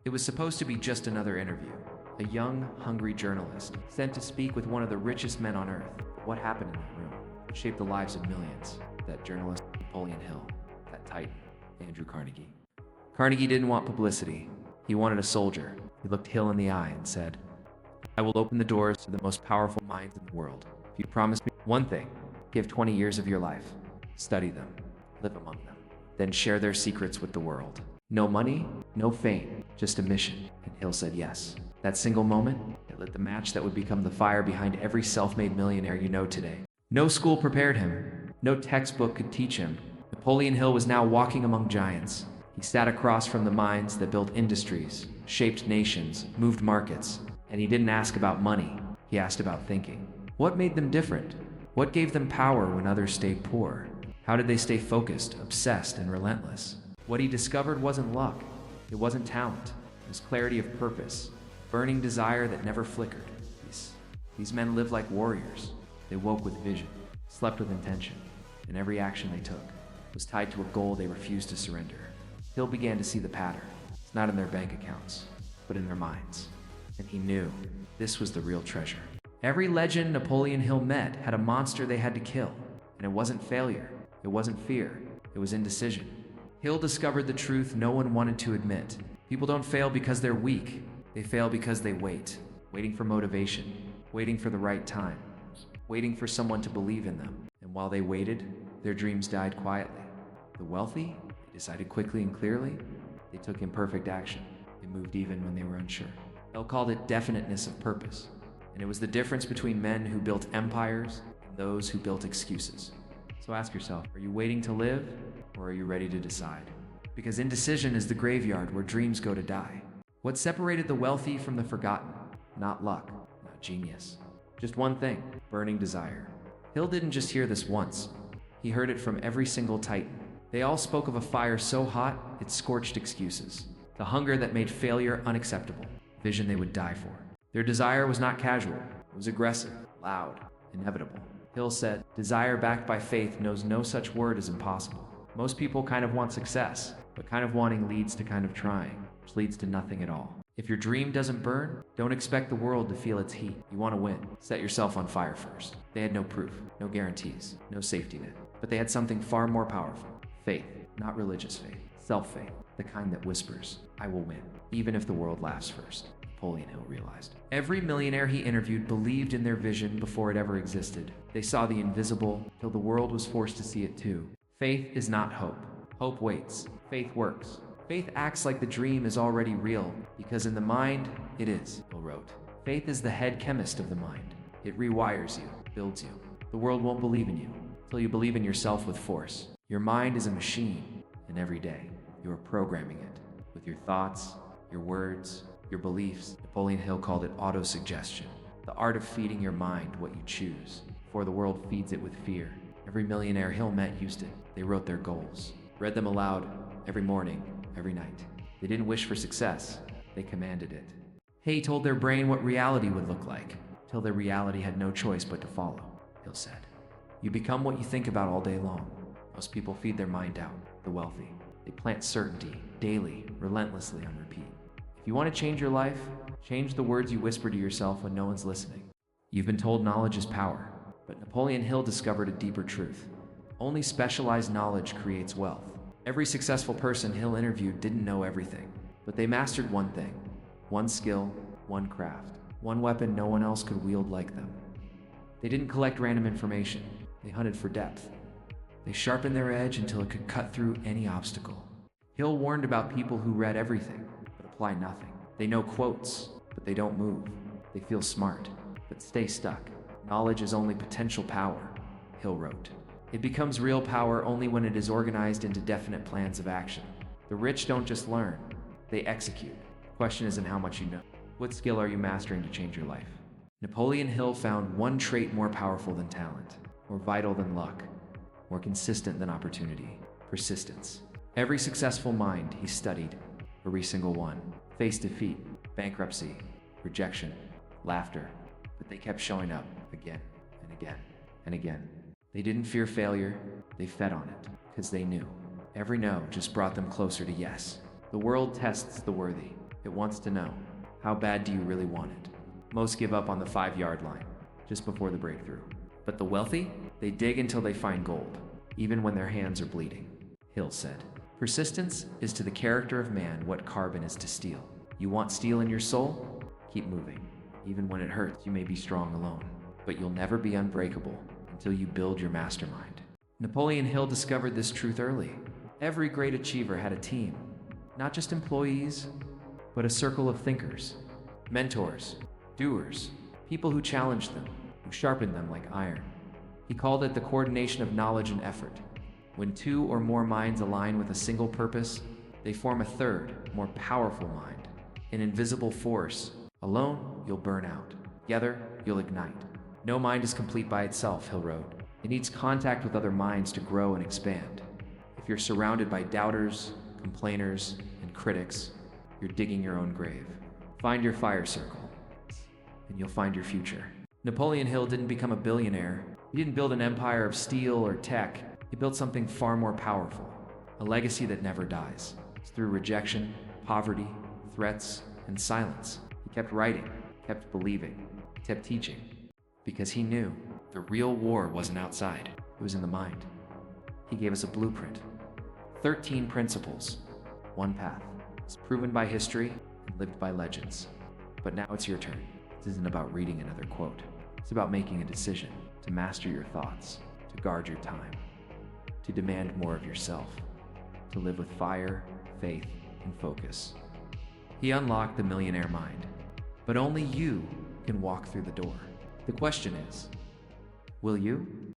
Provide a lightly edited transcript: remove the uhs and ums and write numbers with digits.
It was supposed to be just another interview. A young, hungry journalist sent to speak with one of the richest men on earth. But what happened in that room would shape the lives of millions. That journalist, Napoleon Hill. That titan, Andrew Carnegie. Carnegie didn't want publicity. He wanted a soldier. He looked Hill in the eye and said, "I will open the doors to the most powerful minds in the world. If you promise me one thing, give 20 years of your life. Study them, live among them, then share their secrets with the world. No money, no fame, just a mission." And Hill said yes. That single moment, it lit the match that would become the fire behind every self-made millionaire you know today. No school prepared him. No textbook could teach him. Napoleon Hill was now walking among giants. He sat across from the minds that built industries, shaped nations, moved markets. And he didn't ask about money. He asked about thinking. What made them different? What gave them power when others stayed poor? How did they stay focused, obsessed, and relentless? What he discovered wasn't luck. It wasn't talent. It was clarity of purpose, burning desire that never flickered. These men lived like warriors. They woke with vision, slept with intention, and every action they took was tied to a goal they refused to surrender. Hill began to see the pattern. It's not in their bank accounts, but in their minds. And he knew this was the real treasure. Every legend Napoleon Hill met had a monster they had to kill. And it wasn't failure. It wasn't fear. It was indecision. Hill discovered the truth no one wanted to admit. People don't fail because they're weak. They fail because they wait. Waiting for motivation. Waiting for the right time. Waiting for someone to believe in them. And while they waited, their dreams died quietly. The wealthy, they decided quickly and clearly. They took imperfect action. They moved even when they were unsure. Hill called it definiteness of purpose. And it was the difference between men who built empires and those who built excuses. So ask yourself, are you waiting to live, or are you ready to decide? Because indecision is the graveyard where dreams go to die. What separated the wealthy from the forgotten? Not luck, not genius. Just one thing, burning desire. Hill didn't just hear this once. He heard it from every single titan. They all spoke of a fire so hot, it scorched excuses. The hunger that made failure unacceptable. Vision they would die for. Their desire was not casual. It was aggressive, loud, inevitable. Hill said, "Desire backed by faith knows no such word as impossible." Most people kind of want success, but kind of wanting leads to kind of trying, which leads to nothing at all. If your dream doesn't burn, don't expect the world to feel its heat. You want to win. Set yourself on fire first. They had no proof, no guarantees, no safety net. But they had something far more powerful. Faith, not religious faith. Self-faith, the kind that whispers, "I will win, even if the world laughs first." Napoleon Hill realized. Every millionaire he interviewed believed in their vision before it ever existed. They saw the invisible till the world was forced to see it too. Faith is not hope. Hope waits. Faith works. Faith acts like the dream is already real, because in the mind, it is, Hill wrote. Faith is the head chemist of the mind. It rewires you, builds you. The world won't believe in you till you believe in yourself with force. Your mind is a machine, and every day, you are programming it with your thoughts, your words, your beliefs. Napoleon Hill called it autosuggestion, the art of feeding your mind what you choose, before the world feeds it with fear. Every millionaire Hill met used it. They wrote their goals, read them aloud every morning, every night. They didn't wish for success, they commanded it. He told their brain what reality would look like, till their reality had no choice but to follow. Hill said, "You become what you think about all day long." Most people feed their mind out, the wealthy. They plant certainty, daily, relentlessly on repeat. If you want to change your life, change the words you whisper to yourself when no one's listening. You've been told knowledge is power, but Napoleon Hill discovered a deeper truth. Only specialized knowledge creates wealth. Every successful person Hill interviewed didn't know everything, but they mastered one thing, one skill, one craft, one weapon no one else could wield like them. They didn't collect random information, they hunted for depth. They sharpened their edge until it could cut through any obstacle. Hill warned about people who read everything, but apply nothing. They know quotes, but they don't move. They feel smart, but stay stuck. Knowledge is only potential power, Hill wrote. It becomes real power only when it is organized into definite plans of action. The rich don't just learn, they execute. The question isn't how much you know. What skill are you mastering to change your life? Napoleon Hill found one trait more powerful than talent, more vital than luck, more consistent than opportunity: persistence. Every successful mind he studied, every single one, faced defeat, bankruptcy, rejection, laughter, but they kept showing up again and again and again. They didn't fear failure, they fed on it, because they knew. Every no just brought them closer to yes. The world tests the worthy, It wants to know, how bad do you really want it? Most give up on the 5-yard line, just before the breakthrough. But the wealthy, they dig until they find gold, even when their hands are bleeding. Hill said, persistence is to the character of man what carbon is to steel. You want steel in your soul? Keep moving. Even when it hurts, you may be strong alone, but you'll never be unbreakable until you build your mastermind. Napoleon Hill discovered this truth early. Every great achiever had a team, not just employees, but a circle of thinkers, mentors, doers, people who challenged them, who sharpened them like iron. He called it the coordination of knowledge and effort. When 2 or more minds align with a single purpose, they form a third, more powerful mind, an invisible force. Alone, you'll burn out. Together, you'll ignite. No mind is complete by itself, Hill wrote. It needs contact with other minds to grow and expand. If you're surrounded by doubters, complainers, and critics, you're digging your own grave. Find your fire circle, and you'll find your future. Napoleon Hill didn't become a billionaire. He didn't build an empire of steel or tech. He built something far more powerful, a legacy that never dies. It's through rejection, poverty, threats, and silence. He kept writing, kept believing, kept teaching, because he knew the real war wasn't outside, it was in the mind. He gave us a blueprint, 13 principles, one path. It's proven by history and lived by legends. But now it's your turn. This isn't about reading another quote. It's about making a decision to master your thoughts, to guard your time, to demand more of yourself, to live with fire, faith, and focus. He unlocked the millionaire mind, but only you can walk through the door. The question is, will you?